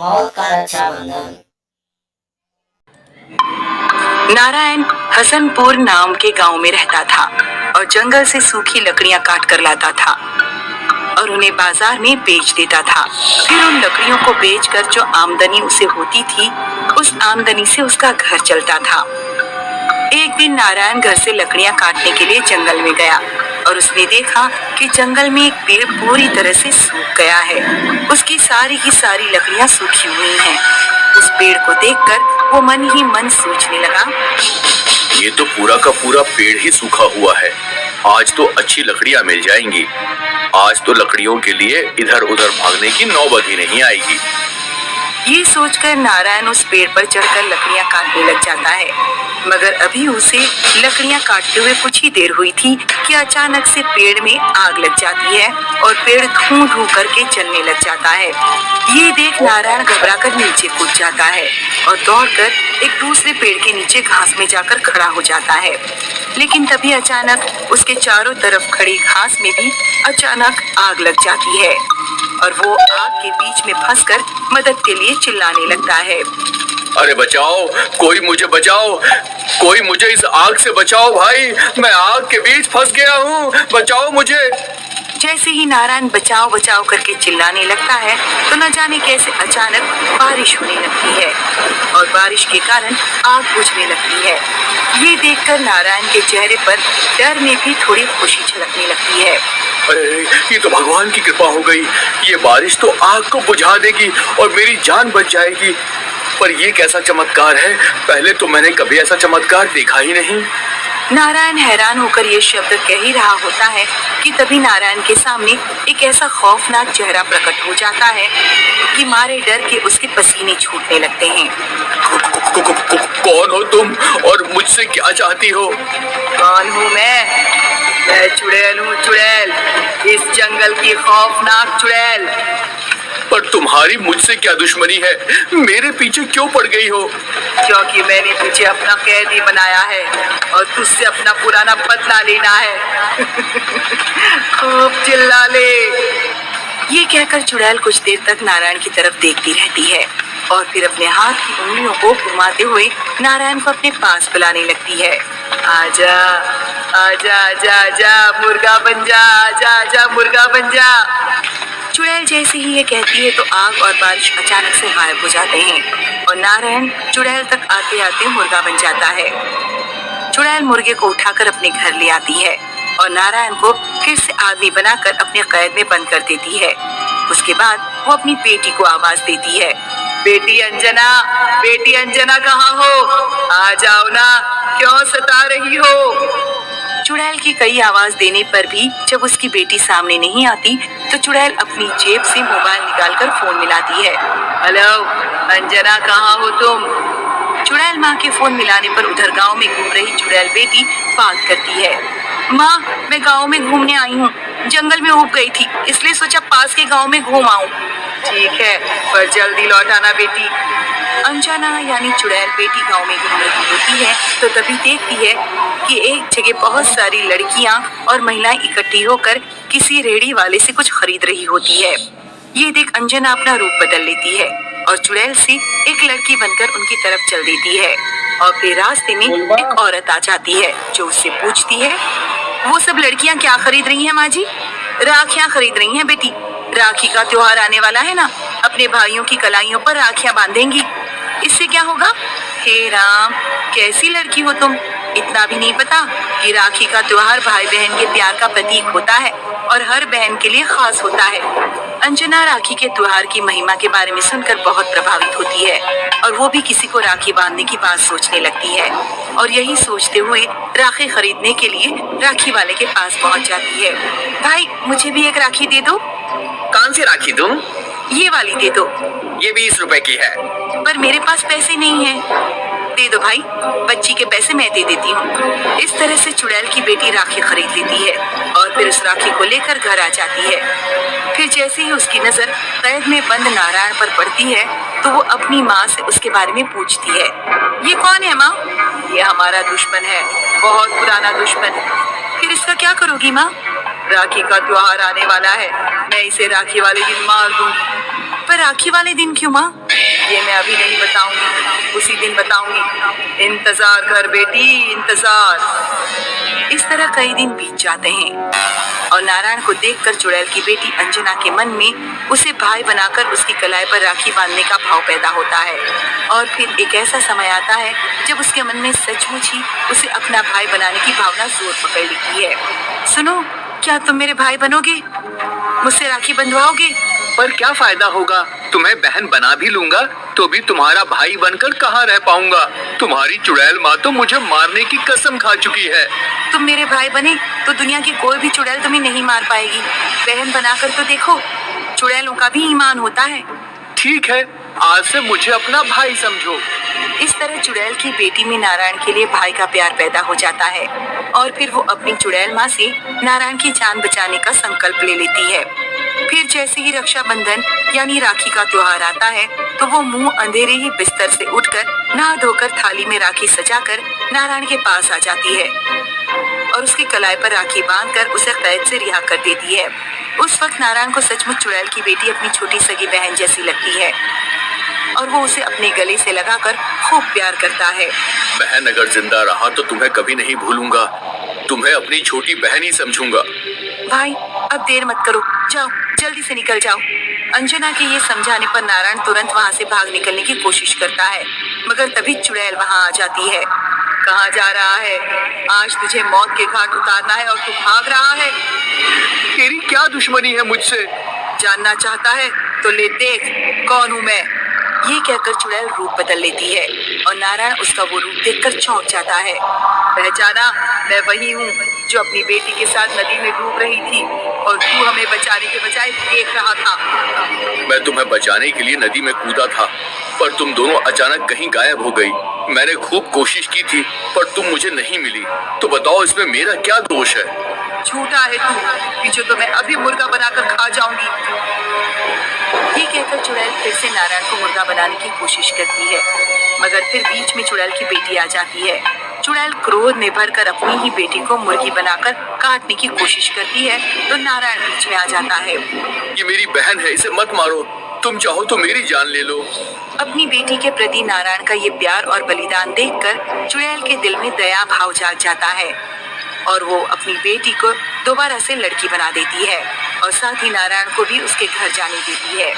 मौत का रक्षाबंधन। नारायण हसनपुर नाम के गांव में रहता था और जंगल से सूखी लकड़ियां काट कर लाता था और उन्हें बाजार में बेच देता था। फिर उन लकड़ियों को बेचकर जो आमदनी उसे होती थी, उस आमदनी से उसका घर चलता था। एक दिन नारायण घर से लकड़ियां काटने के लिए जंगल में गया और उसने देखा कि जंगल में एक पेड़ पूरी तरह से सूख गया है। उसकी सारी की सारी लकड़ियां सूखी हुई हैं। उस पेड़ को देखकर वो मन ही मन सोचने लगा, ये तो पूरा का पूरा पेड़ ही सूखा हुआ है। आज तो अच्छी लकड़ियां मिल जाएंगी। आज तो लकड़ियों के लिए इधर उधर भागने की नौबत ही नहीं आएगी। ये सोचकर नारायण उस पेड़ पर चढ़कर लकड़ियां काटने लग जाता है। मगर अभी उसे लकड़ियां काटते हुए कुछ ही देर हुई थी कि अचानक से पेड़ में आग लग जाती है और पेड़ धूं धूं करके जलने लग जाता है। ये देख नारायण घबराकर नीचे कूद जाता है और दौड़कर एक दूसरे पेड़ के नीचे घास में जाकर खड़ा हो जाता है। लेकिन तभी अचानक उसके चारों तरफ खड़ी घास में भी अचानक आग लग जाती है और वो आग के बीच में फंसकर मदद के लिए चिल्लाने लगता है। अरे बचाओ, कोई मुझे बचाओ, कोई मुझे इस आग से बचाओ भाई, मैं आग के बीच फंस गया हूँ, बचाओ मुझे। जैसे ही नारायण बचाओ बचाओ करके चिल्लाने लगता है तो न जाने कैसे अचानक बारिश होने लगती है और बारिश के कारण आग बुझने लगती है। ये देखकर नारायण के चेहरे पर डर में भी थोड़ी खुशी झलकने लगती है। अरे ये तो भगवान की कृपा हो गई। ये बारिश तो आग को बुझा देगी और मेरी जान बच जाएगी। पर ये कैसा चमत्कार है, पहले तो मैंने कभी ऐसा चमत्कार देखा ही नहीं। नारायण हैरान होकर ये शब्द कह ही रहा होता है कि तभी नारायण के सामने एक ऐसा खौफनाक चेहरा प्रकट हो जाता है कि मारे डर के उसके पसीने छूटने लगते हैं। कौन हो तुम और मुझसे क्या चाहती हो? कौन हूँ मैं चुड़ैल हूँ, चुड़ैल, इस जंगल की खौफनाक चुड़ैल। पर तुम्हारी मुझसे क्या दुश्मनी है? मेरे पीछे क्यों पड़ गई हो? क्योंकि मैंने तुझे अपना कैदी बनाया है और तुझसे अपना पुराना बदला लेना है। खूब चिल्ला ले। ये कहकर चुड़ैल कुछ देर तक नारायण की तरफ देखती रहती है और फिर अपने हाथ की उंगलियों को घुमाते हुए नारायण को अपने पास बुलाने लगती है। आजा आजा आजा आजा मुर्गा बन जा, आजा आजा मुर्गा बन जा। चुड़ैल जैसे ही ये कहती है तो आग और बारिश अचानक से गायब हो जाते हैं और नारायण चुड़ैल तक आते आते मुर्गा बन जाता है। चुड़ैल मुर्गे को उठाकर अपने घर ले आती है और नारायण को फिर से आदमी बनाकर अपने कैद में बंद कर देती है। उसके बाद वो अपनी बेटी को आवाज देती है, बेटी अंजना कहाँ हो? आ जाओ ना, क्यों सता रही हो? चुड़ैल की कई आवाज देने पर भी जब उसकी बेटी सामने नहीं आती तो चुड़ैल अपनी जेब से मोबाइल निकालकर फोन मिलाती है। हेलो अंजना, कहाँ हो तुम? चुड़ैल माँ के फोन मिलाने पर उधर गांव में घूम रही चुड़ैल बेटी बात करती है। माँ, मैं गांव में घूमने आई हूँ, जंगल में उब गई थी, इसलिए सोचा पास के गांव में घूम आऊं। ठीक है, पर जल्दी लौट आना बेटी। अंजना यानी चुड़ैल बेटी गांव में घूम रही होती है तो तभी देखती है कि एक जगह बहुत सारी लड़कियां और महिलाएं इकट्ठी होकर किसी रेड़ी वाले से कुछ खरीद रही होती है। ये देख अंजना अपना रूप बदल लेती है और चुड़ैल से एक लड़की बनकर उनकी तरफ चल देती है और फिर रास्ते में एक औरत आ जाती है जो उससे पूछती है, वो सब लड़कियां क्या खरीद रही हैं माँ जी? राखियां खरीद रही हैं बेटी, राखी का त्योहार आने वाला है ना, अपने भाइयों की कलाइयों पर राखियां बांधेंगी, इससे क्या होगा? हे राम, कैसी लड़की हो तुम, इतना भी नहीं पता कि राखी का त्योहार भाई बहन के प्यार का प्रतीक होता है और हर बहन के लिए खास होता है। अंजना राखी के त्योहार की महिमा के बारे में सुनकर बहुत प्रभावित होती है और वो भी किसी को राखी बांधने की बात सोचने लगती है और यही सोचते हुए राखी खरीदने के लिए राखी वाले के पास पहुंच जाती है। भाई, मुझे भी एक राखी दे दो। कौन सी राखी दूं? ये वाली दे दो। ये 20 रुपए की है। पर मेरे पास पैसे नहीं है। दे दो भाई, बच्ची के पैसे मैं दे देती हूँ। इस तरह से चुड़ैल की बेटी राखी खरीद लेती है और फिर उस राखी को लेकर घर आ जाती है। फिर जैसे ही उसकी नजर कैद में बंद नारायण पर पड़ती है तो वो अपनी माँ से उसके बारे में पूछती है। ये कौन है माँ? ये हमारा दुश्मन है, बहुत पुराना दुश्मन। फिर इसका क्या करोगी माँ? राखी का त्योहार आने वाला है, मैं इसे राखी वाले दिन मार दूंगी। पर राखी वाले दिन क्यों माँ? ये मैं अभी नहीं बताऊंगी, उसी दिन बताऊंगी। इंतजार कर बेटी, इंतजार। इस तरह कई दिन बीत जाते हैं और नारायण को देखकर चुड़ैल की बेटी अंजना के मन में उसे भाई बनाकर उसकी कलाई पर राखी बांधने का भाव पैदा होता है। और फिर एक ऐसा समय आता है जब उसके मन में सचमुच ही उसे अपना भाई बनाने की भावना जोर पकड़ लेती है। सुनो, क्या तुम मेरे भाई बनोगे? मुझसे राखी बंधवाओगे? पर क्या फायदा होगा? तुम्हें बहन बना भी लूंगा तो भी तुम्हारा भाई बनकर कहाँ रह पाऊंगा? तुम्हारी चुड़ैल माँ तो मुझे मारने की कसम खा चुकी है। तुम मेरे भाई बने तो दुनिया की कोई भी चुड़ैल तुम्हें नहीं मार पाएगी। बहन बनाकर तो देखो, चुड़ैलों का भी ईमान होता है। ठीक है, आज से मुझे अपना भाई समझो। इस तरह चुड़ैल की बेटी में नारायण के लिए भाई का प्यार पैदा हो जाता है और फिर वो अपनी चुड़ैल माँ से नारायण की जान बचाने का संकल्प ले लेती है। फिर जैसे ही रक्षाबंधन यानी राखी का त्योहार आता है तो वो मुंह अंधेरे ही बिस्तर से उठकर नहा धोकर थाली में राखी सजाकर नारायण के पास आ जाती है और उसकी कलाई पर राखी बांधकर उसे कैद से रिहा कर देती है। उस वक्त नारायण को सचमुच चुड़ैल की बेटी अपनी छोटी सगी बहन जैसी लगती है और वो उसे अपने गले से लगाकर खूब प्यार करता है। बहन अगर जिंदा रहा तो तुम्हें कभी नहीं भूलूंगा, तुम्हें अपनी छोटी बहन ही समझूंगा। भाई अब देर मत करो, जाओ जल्दी से निकल जाओ। अंजना के ये समझाने पर नारायण तुरंत वहाँ से भाग निकलने की कोशिश करता है, मगर तभी चुड़ैल वहाँ आ जाती है। कहाँ जा रहा है? आज तुझे मौत के घाट उतारना है और तू भाग रहा है। तेरी क्या दुश्मनी है मुझसे? जानना चाहता है तो ले देख कौन हूँ मैं। ये कहकर चुड़ैल रूप बदल लेती है और नारायण उसका वो रूप देखकर चौंक जाता है। पहचाना, मैं वही हूँ जो अपनी बेटी के साथ नदी में डूब रही थी और तू हमें बचाने के बजाय देख रहा था। मैं तुम्हें बचाने के लिए नदी में कूदा था पर तुम दोनों अचानक कहीं गायब हो गई। मैंने खूब कोशिश की थी पर तुम मुझे नहीं मिली, तो बताओ इसमें मेरा क्या दोष है? झूठा है तू, कि जो तो मैं अभी मुर्गा बनाकर खा जाऊंगी। ये कहकर चुड़ैल फिर से नारायण को मुर्गा बनाने की कोशिश करती है, मगर फिर बीच में चुड़ैल की बेटी आ जाती है। चुड़ैल क्रोध में भरकर अपनी ही बेटी को मुर्गी बनाकर काटने की कोशिश करती है तो नारायण बीच में आ जाता है। ये मेरी बहन है, इसे मत मारो, तुम चाहो तो मेरी जान ले लो। अपनी बेटी के प्रति नारायण का ये प्यार और बलिदान देखकर चुड़ैल के दिल में दया भाव जाग जाता है और वो अपनी बेटी को दोबारा से लड़की बना देती है और साथ ही नारायण को भी उसके घर जाने देती है।